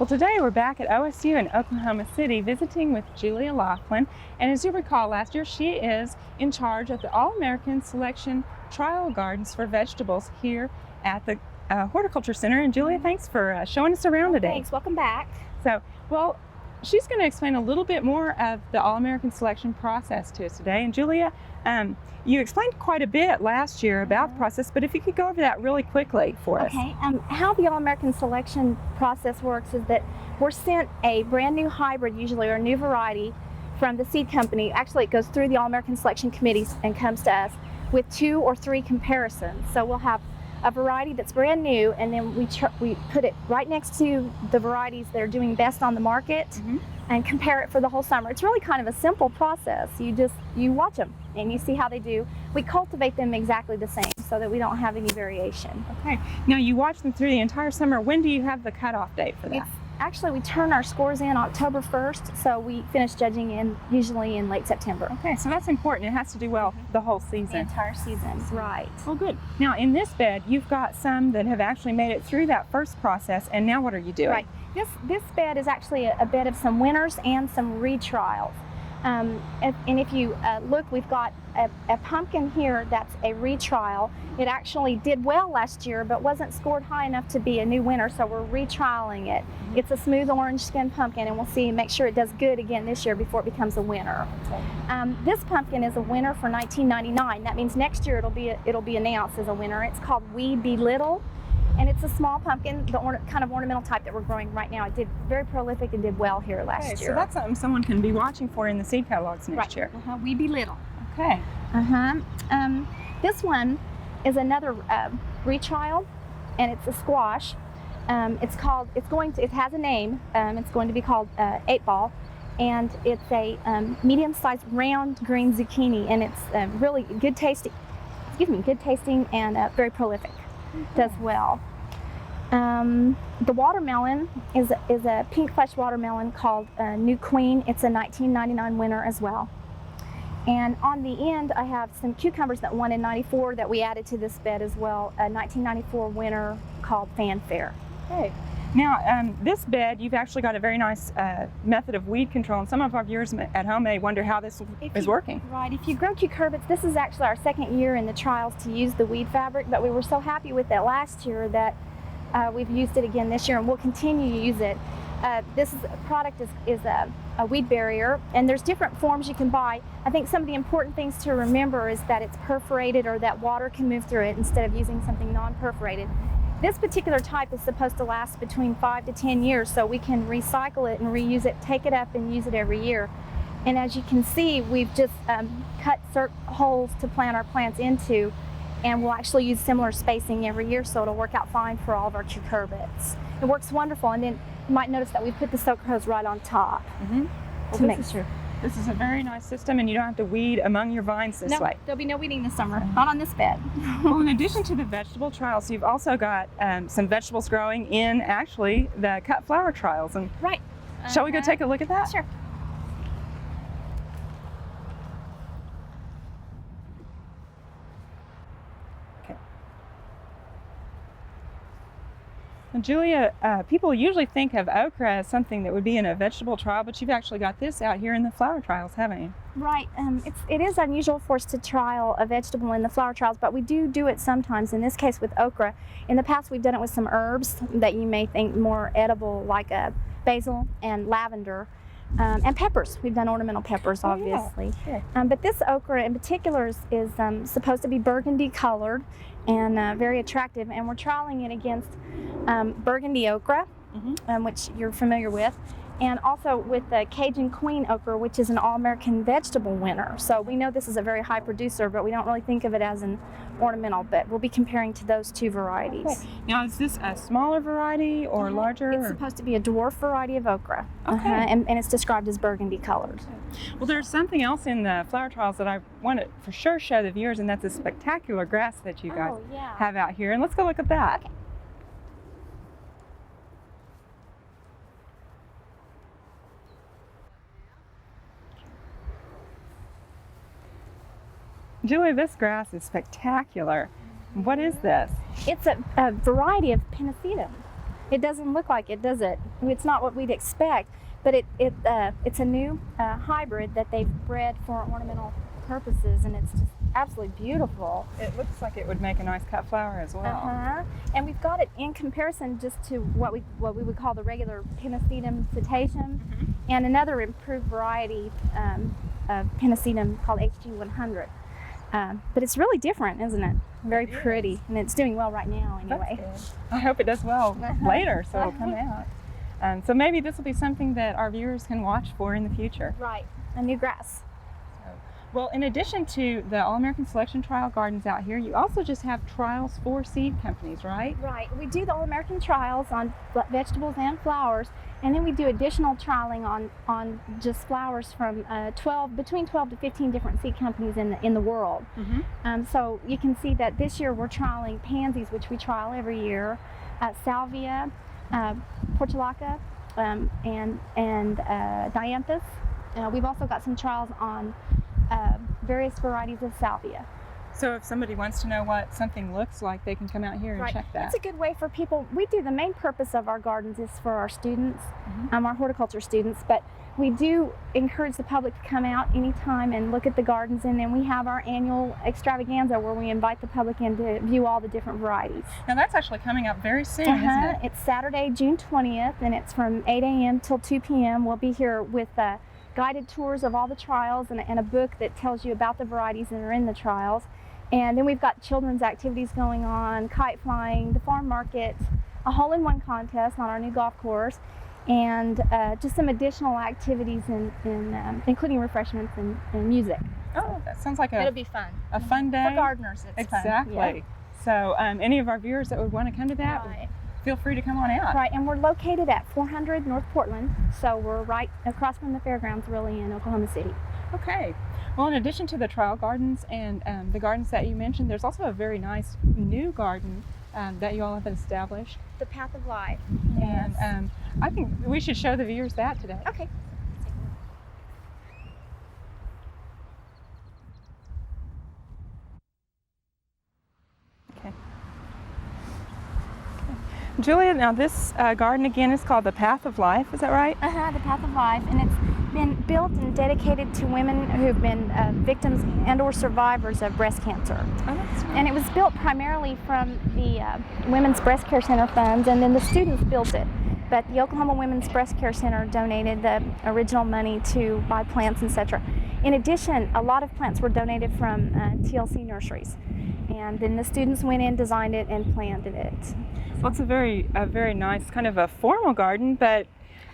Well, today we're back at OSU in Oklahoma City visiting with Julia Laughlin. And as you recall, last year she is in charge of the All-American Selection Trial Gardens for Vegetables here at the Horticulture Center. And Julia, thanks for showing us around today. Thanks, welcome back. So, well, she's going to explain a little bit more of the All-American Selection process to us today. And Julia, you explained quite a bit last year about the process, but if you could go over that really quickly for us. Okay, how the All-American Selection process works is that we're sent a brand new hybrid usually, or a new variety from the seed company. Actually, it goes through the All-American Selection committees and comes to us with 2 or 3 comparisons. So we'll have a variety that's brand new, and then we put it right next to the varieties that are doing best on the market and compare it for the whole summer. It's really kind of a simple process. You watch them and you see how they do. We cultivate them exactly the same so that we don't have any variation. Okay. Now you watch them through the entire summer. When do you have the cutoff date for that? Actually, we turn our scores in October 1st, so we finish judging usually in late September. Okay, so that's important. It has to do well the whole season. The entire season, right. Well, good. Now, in this bed, you've got some that have actually made it through that first process, and now what are you doing? Right. This bed is actually a bed of some winners and some retrials. And if you look, we've got a pumpkin here that's a retrial. It actually did well last year, but wasn't scored high enough to be a new winner, so we're retrialing it. It's a smooth orange skin pumpkin, and we'll make sure it does good again this year before it becomes a winner. This pumpkin is a winner for 1999. That means next year it'll be announced as a winner. It's called We Be Little. And it's a small pumpkin, the kind of ornamental type that we're growing right now. It did very prolific and did well here last year. So that's something someone can be watching for in the seed catalogs next year. We Be Little. Okay. This one is another retrial, and it's a squash. It has a name. It's going to be called 8 Ball, and it's a medium-sized round green zucchini, and it's really good tasting. Good tasting and very prolific. Does well. The watermelon is a pink flesh watermelon called New Queen. It's a 1999 winner as well. And on the end, I have some cucumbers that won in '94 that we added to this bed as well. A 1994 winner called Fanfare. Okay. Now, this bed, you've actually got a very nice method of weed control, and some of our viewers at home may wonder how this is working. Right. If you grow cucurbits, this is actually our 2nd year in the trials to use the weed fabric, but we were so happy with it last year that we've used it again this year, and we'll continue to use it. This product is a weed barrier, and there's different forms you can buy. I think some of the important things to remember is that it's perforated, or that water can move through it instead of using something non-perforated. This particular type is supposed to last between 5 to 10 years, so we can recycle it and reuse it, take it up and use it every year. And as you can see, we've just cut holes to plant our plants into, and we'll actually use similar spacing every year, so it'll work out fine for all of our cucurbits. It works wonderful, and then you might notice that we put the soaker hose right on top to make sure. This is a very nice system, and you don't have to weed among your vines this way. There'll be no weeding this summer, not on this bed. Well, in addition to the vegetable trials, you've also got some vegetables growing in actually the cut flower trials. And right. Shall we go take a look at that? Sure. And Julia, people usually think of okra as something that would be in a vegetable trial, but you've actually got this out here in the flower trials, haven't you? Right. It is unusual for us to trial a vegetable in the flower trials, but we do it sometimes. In this case with okra. In the past, we've done it with some herbs that you may think more edible, like basil and lavender. And peppers. We've done ornamental peppers, obviously. Yeah. Sure. But this okra in particular is supposed to be burgundy colored and very attractive. And we're trialing it against burgundy okra, which you're familiar with, and also with the Cajun Queen okra, which is an All-American vegetable winner. So we know this is a very high producer, but we don't really think of it as an ornamental, but we'll be comparing to those 2 varieties. Okay. Now, is this a smaller variety or larger? It's supposed to be a dwarf variety of okra, and it's described as burgundy colored. Well, there's something else in the flower trials that I want to for sure show the viewers, and that's a spectacular grass that you guys have out here. And let's go look at that. Okay. Julia, this grass is spectacular. What is this? It's a variety of pennisetum. It doesn't look like it, does it? It's not what we'd expect, but it's a new hybrid that they've bred for ornamental purposes, and it's just absolutely beautiful. It looks like it would make a nice cut flower as well. And we've got it in comparison just to what we would call the regular Pennisetum cetaceum, and another improved variety of Pennisetum called HG100. But it's really different, isn't it? Very pretty, and it's doing well right now anyway. That's good. I hope it does well later, so it'll come out. So maybe this will be something that our viewers can watch for in the future. Right, a new grass. Well, in addition to the All-American Selection Trial Gardens out here, you also just have trials for seed companies, right? Right. We do the All-American trials on vegetables and flowers, and then we do additional trialing on just flowers from between 12 to 15 different seed companies in the world. So you can see that this year we're trialing pansies, which we trial every year, salvia, portulaca, and dianthus. We've also got some trials on various varieties of salvia. So if somebody wants to know what something looks like, they can come out here and check that. It's a good way for people. The main purpose of our gardens is for our students, our horticulture students, but we do encourage the public to come out anytime and look at the gardens, and then we have our annual extravaganza where we invite the public in to view all the different varieties. Now that's actually coming up very soon, isn't it? It's Saturday, June 20th, and it's from 8 a.m. till 2 p.m. We'll be here with guided tours of all the trials and a book that tells you about the varieties that are in the trials. And then we've got children's activities going on, kite flying, the farm market, a hole-in-one contest on our new golf course, and just some additional activities including refreshments and music. Oh, that sounds like it'll be fun. A fun day. For gardeners, it's fun. Exactly. Yeah. So any of our viewers that would want to come to that, feel free to come on out. Right, and we're located at 400 North Portland, so we're right across from the fairgrounds, really, in Oklahoma City. Okay. Well, in addition to the trial gardens and the gardens that you mentioned, there's also a very nice new garden that you all have established. The Path of Life. Yes. And I think we should show the viewers that today. Okay. Julia, now this garden again is called the Path of Life, is that right? The Path of Life, and it's been built and dedicated to women who've been victims and or survivors of breast cancer. Oh, that's right. And it was built primarily from the Women's Breast Care Center funds, and then the students built it. But the Oklahoma Women's Breast Care Center donated the original money to buy plants, etc. In addition, a lot of plants were donated from TLC nurseries. And then the students went in, designed it, and planted it. Well, it's a very nice kind of a formal garden, but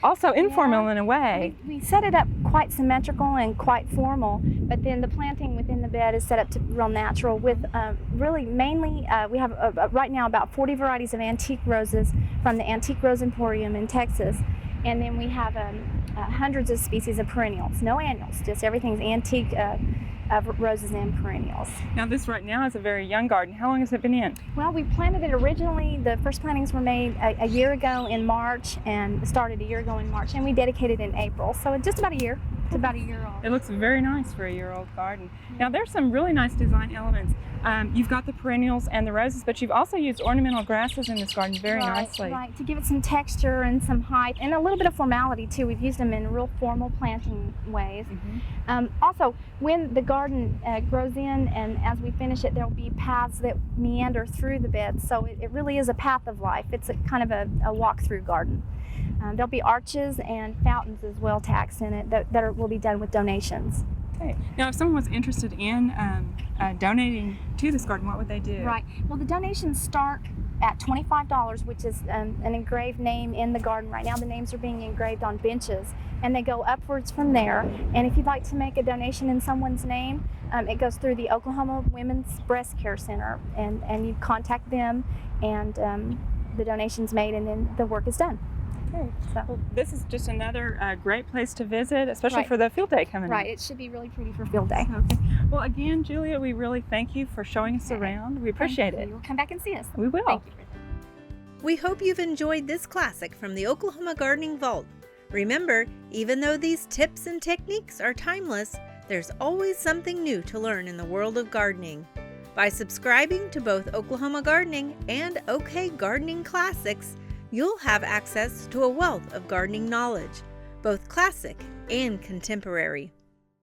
also informal in a way. We set it up quite symmetrical and quite formal, but then the planting within the bed is set up to real natural with really mainly, we have right now about 40 varieties of antique roses from the Antique Rose Emporium in Texas. And then we have hundreds of species of perennials, no annuals, just everything's antique roses and perennials. Now this right now is a very young garden. How long has it been in? Well, we planted it originally, the first plantings were made a year ago in March, and started a year ago in March, and we dedicated in April, so it's just about a year. It's about a year old. It looks very nice for a year-old garden. Now there's some really nice design elements. You've got the perennials and the roses, but you've also used ornamental grasses in this garden very nicely. Right, to give it some texture and some height and a little bit of formality too. We've used them in real formal planting ways. Also, when the garden grows in and as we finish it, there'll be paths that meander through the bed. So it really is a path of life. It's a kind of a walk-through garden. There'll be arches and fountains as well tacked in it that will be done with donations. Okay. Now, if someone was interested in donating to this garden, what would they do? Right. Well, the donations start at $25, which is an engraved name in the garden. Right now, the names are being engraved on benches, and they go upwards from there. And if you'd like to make a donation in someone's name, it goes through the Oklahoma Women's Breast Care Center, and you contact them, and the donation's made, and then the work is done. Okay. So. Well, this is just another great place to visit, especially for the field day coming up. Right. It should be really pretty for field day. Okay. Well, again, Julia, we really thank you for showing us around. We appreciate it. You'll come back and see us. We will. Thank you. We hope you've enjoyed this classic from the Oklahoma Gardening Vault. Remember, even though these tips and techniques are timeless, there's always something new to learn in the world of gardening. By subscribing to both Oklahoma Gardening and OK Gardening Classics, you'll have access to a wealth of gardening knowledge, both classic and contemporary.